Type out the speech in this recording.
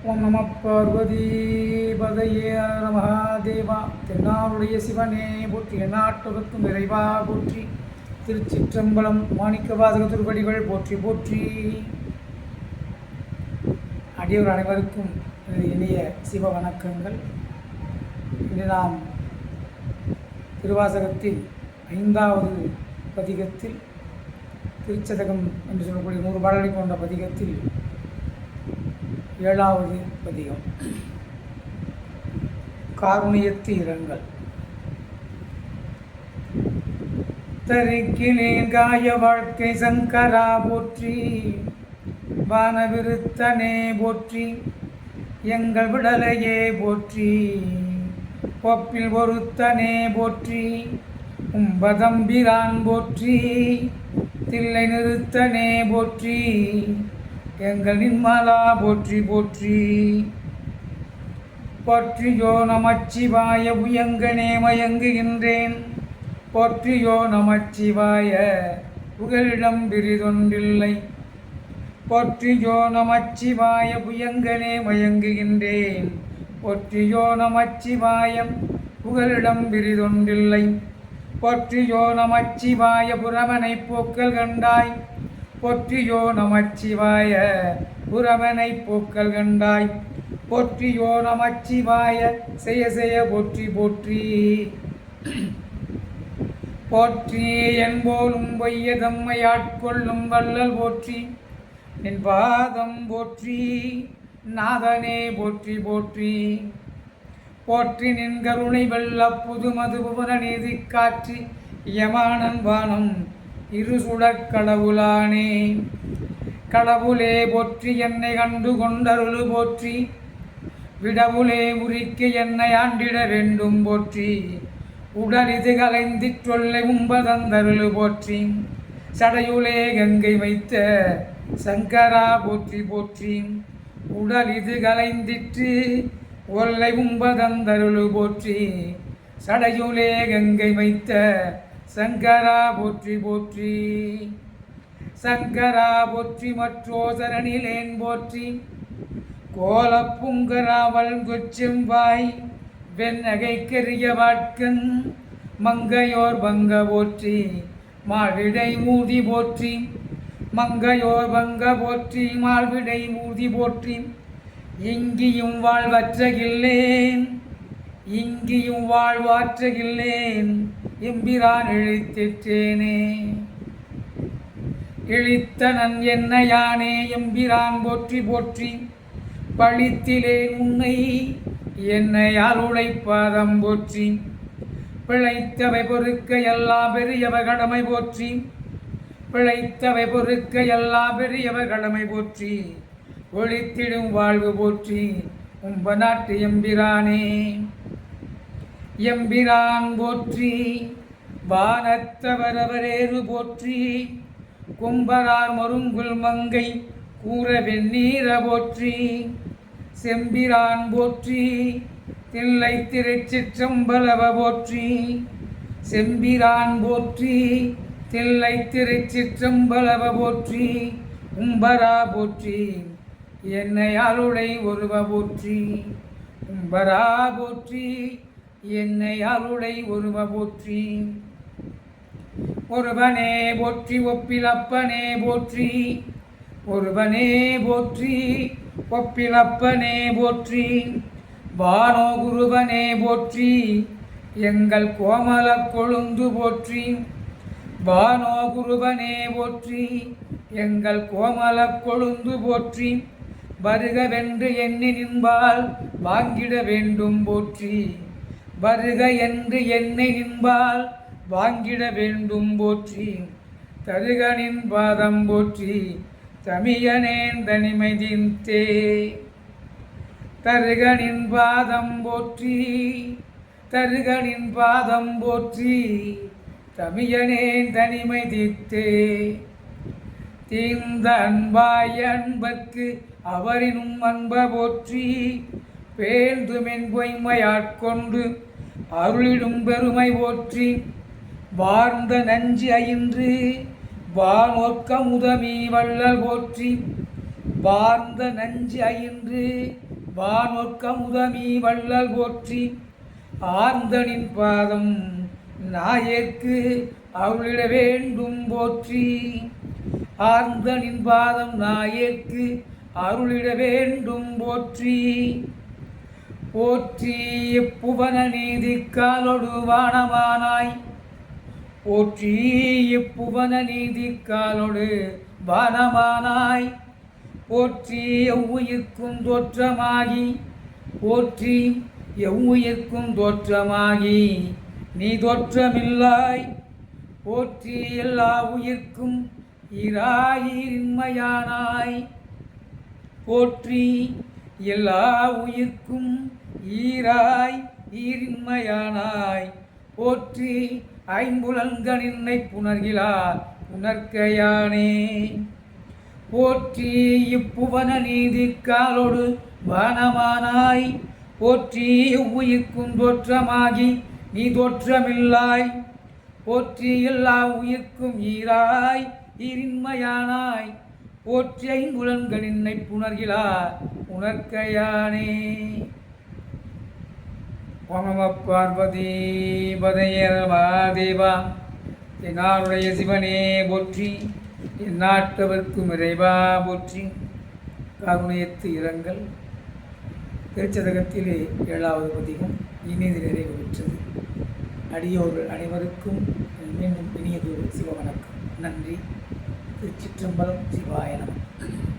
ஓம் நம பார்வதி பதையே மகாதேவா. தென்னாவுடைய சிவனே போற்றி, எந்நாட்டவர்க்கும் இறைவா போற்றி. திருச்சிற்றம்பலம். மாணிக்கவாசக திருப்படிகள் போற்றி போற்றி. அடியோர் அனைவருக்கும் இனிய சிவ வணக்கங்கள். இன்று நாம் திருவாசகத்தின் 5வது பதிகத்தில், திருச்சதகம் என்று சொல்லக்கூடிய 100 பாடலை கொண்ட பதிகத்தில் 7வது பதிகம், காருணியத்து இரங்கல். தரிக்கிலேன் காய வாழ்க்கை சங்கரா போற்றி, வானவிருத்தனே போற்றி, எங்கள் விடலையே போற்றி, பொப்பில் ஒருத்தனே போற்றி, உம்பதம்பிரான் போற்றி, தில்லை நிறுத்தனே போற்றி, எங்கள் நின்மலா போற்றி போற்றி. போற்றியோ நமச்சிவாய, உயங்கனே மயங்குகின்றேன். போற்றியோ நமச்சிவாய, புகலிடம் பிரிதொன்றில்லை. போற்றியோ நமச்சிவாய, புயங்கனே மயங்குகின்றேன். போற்றியோ நமச்சிவாயம், புகலிடம் பிரிதொன்றில்லை. போற்றியோ நமச்சிவாய, புறமனை போக்கல் கண்டாய். போற்றியோ நமச்சிவாய, புறமனை போக்கல் கண்டாய். போற்றியோ நமச்சிவாய, செய்ய செய்ய போற்றி போற்றி. போற்றி என்போலும் பொய்ய தம்மை ஆட்கொள்ளும் வள்ளல் போற்றி, நின் பாதம் போற்றி நாதனே போற்றி போற்றி. போற்றி நின் கருணை வெள்ள புதுமது புவன நீதி காற்றி, யமானன் வானம் இருசுடற் கடவுளானே. கடவுளே போற்றி, என்னை கண்டு கொண்டருளு போற்றி, விடவுளே உரிக்க என்னை ஆண்டிட வேண்டும் போற்றி. உடலிது கலைந்திற் சொல்லை உம்பதந்தருளு போற்றி, சடையுளே கங்கை வைத்த சங்கரா போற்றி போற்றி. உடலிது கலைந்திற்று ஒல்லை உம்பதந்தருளு போற்றி, சடையுளே கங்கை வைத்த சங்கரா போற்றி போற்றி. சங்கரா போற்றி மற்றோசரணிலேன் போற்றி, கோலப்புங்கராவல் கொச்செம்பாய் வெண்ணகைக்கரிய வாட்கன் மங்கையோர் பங்க போற்றி, மால்விடை மூதி போற்றி. மங்கையோர் பங்க போற்றி, மால்விடை மூதி போற்றி. இங்கியும் வாழ்வற்றகில்லேன், இங்கியும் வாழ்வாற்றகில்லேன், எம்பிரான் இழித்திற்றேனே. இழித்தனன் என்னையானே, எம்பிரான் போற்றி போற்றி. பழித்திலேன் உன்னை, என்னையால் உழைப்பாதம் போற்றி. பிழைத்தவை பொறுக்க எல்லா பெரியவ கடமை போற்றி, பிழைத்தவை பொறுக்க எல்லா பெரியவ கடமை போற்றி. ஒழித்திடும் வாழ்வு போற்றி, உம்ப நாட்டு எம்பிரானே. எம்பிரான் போற்றி, வானத்தவரவரேறு போற்றி. கும்பரார் மருங்குல் மங்கை கூற வெந்நீர போற்றி. செம்பிரான் போற்றி, தில்லை திருச்சிற்றம்பலவ போற்றி. செம்பிரான் போற்றி, தில்லை திருச்சிற்றம்பலவ போற்றி. உம்பரா போற்றி, என்னை அருளை ஒருவ போற்றி. உம்பரா போற்றி, என்னை அருளை ஒருவ போற்றி. ஒருவனே போற்றி, ஒப்பிலப்பனே போற்றி. ஒருவனே போற்றி, ஒப்பிலப்பனே போற்றி. வானோ குருவனே போற்றி, எங்கள் கோமல கொழுந்து போற்றி. வானோ குருவனே போற்றி, எங்கள் கோமல கொழுந்து போற்றி. வருகவென்று எண்ணி நின்பால் வாங்கிட வேண்டும் போற்றி. வருக என்று என்னை நின்பால் வாங்கிட வேண்டும் போற்றி. தருகனின் பாதம் போற்றி, தமியனேன் தனிமைதிந்தே. தருகனின் பாதம் போற்றி, தருகனின் பாதம் போற்றி, தமியனேன் தனிமைதித்தே. தீர்ந்த அன்பாய அன்பர்க்கு அவரினும் அன்ப போற்றி. பேர்ந்துமென் பொய்மையாட்கொண்டு அருளிடும் பெருமை போற்றி. வார்ந்த நஞ்சு அயின்று வானோர்க்க முதமீ வள்ளல் போற்றி. வார்ந்த நஞ்சு அயின்று வானோர்க்கமுதமி வள்ளல் போற்றி ஆர்ந்தனின் பாதம் நாயேற்கு அருளிட வேண்டும் போற்றி ஆர்ந்தனின் பாதம் நாயேற்கு அருளிட வேண்டும் போற்றி போற்றி புவன நீதி காலொடு வானமானாய் போற்றி புவன நீதி காலொடு வானமானாய் போற்றி எவ்வுயிர்க்கும் தோற்றமாகி போற்றி எவ்வுயிர்க்கும் தோற்றமாகி நீ தோற்றமில்லாய் போற்றி எல்லா உயிர்க்கும் ஈராயின்மையானாய் போற்றி எல்லா உயிர்க்கும் ஈரின்மையானாய் போற்றி ஐம்புலன்களின்னை புணர்கிலா புணர்க்கையானே போற்றி இப்புவன நீதி காலோடு வானமானாய் போற்றி உயிர்க்கும் தோற்றமாகி நீ தோற்றமில்லாய் போற்றி எல்லா உயிர்க்கும் ஈரின்மையானாய் போற்றி ஐம்புலன்களின்னை புணர்கிலா புணர்க்கையானே. ஓம பார்வதி பதையர் மாதேவா என்னாருடைய சிவனே போற்றி எந்நாட்டவர்க்கும் இறைவா போற்றி. கருணையத்து இரங்கல் திருச்சதகத்திலே 7வது பதிகம் இனிது நிறைவு பெற்றது. அடியோர்கள் அனைவருக்கும் மீண்டும் இனியதொரு சிவவணக்கம். நன்றி. திருச்சிற்றம்பலம். சிவாய நமः.